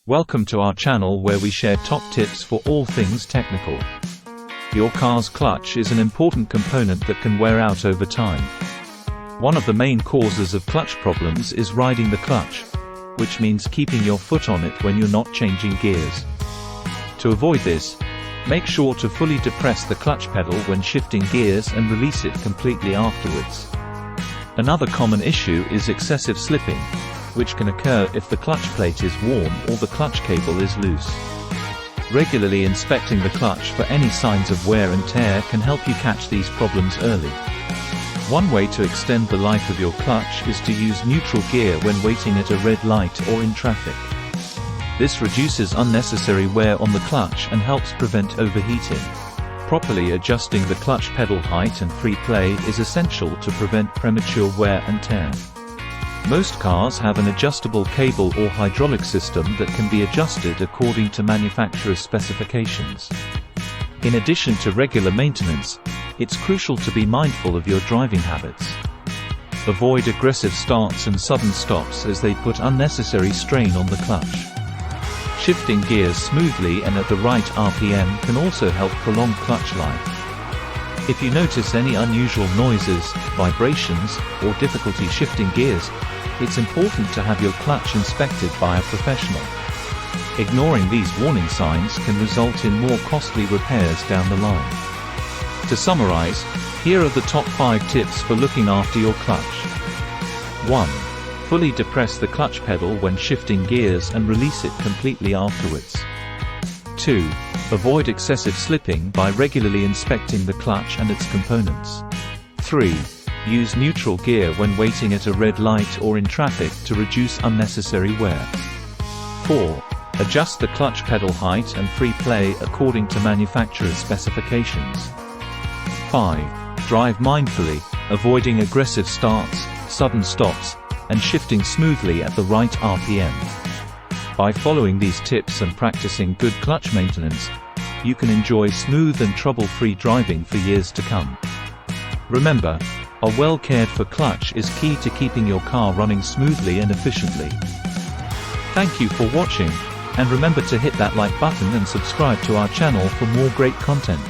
Welcome to our channel where we share top tips for all things technical. Your car's clutch is an important component that can wear out over time. One of the main causes of clutch problems is riding the clutch, which means keeping your foot on it when you're not changing gears. To avoid this, make sure to fully depress the clutch pedal when shifting gears and release it completely afterwards. Another common issue is excessive slipping, which can occur if the clutch plate is warm or the clutch cable is loose. Regularly inspecting the clutch for any signs of wear and tear can help you catch these problems early. One way to extend the life of your clutch is to use neutral gear when waiting at a red light or in traffic. This reduces unnecessary wear on the clutch and helps prevent overheating. Properly adjusting the clutch pedal height and free play is essential to prevent premature wear and tear. Most cars have an adjustable cable or hydraulic system that can be adjusted according to manufacturer's specifications. In addition to regular maintenance, it's crucial to be mindful of your driving habits. Avoid aggressive starts and sudden stops as they put unnecessary strain on the clutch. Shifting gears smoothly and at the right RPM can also help prolong clutch life. If you notice any unusual noises, vibrations, or difficulty shifting gears, it's important to have your clutch inspected by a professional. Ignoring these warning signs can result in more costly repairs down the line. To summarize, here are the top 5 tips for looking after your clutch. 1. Fully depress the clutch pedal when shifting gears and release it completely afterwards. 2. Avoid excessive slipping by regularly inspecting the clutch and its components. 3. Use neutral gear when waiting at a red light or in traffic to reduce unnecessary wear. 4. Adjust the clutch pedal height and free play according to manufacturer's specifications. 5. Drive mindfully, avoiding aggressive starts, sudden stops, and shifting smoothly at the right RPM. By following these tips and practicing good clutch maintenance, you can enjoy smooth and trouble-free driving for years to come. Remember, a well-cared-for clutch is key to keeping your car running smoothly and efficiently. Thank you for watching, and remember to hit that like button and subscribe to our channel for more great content.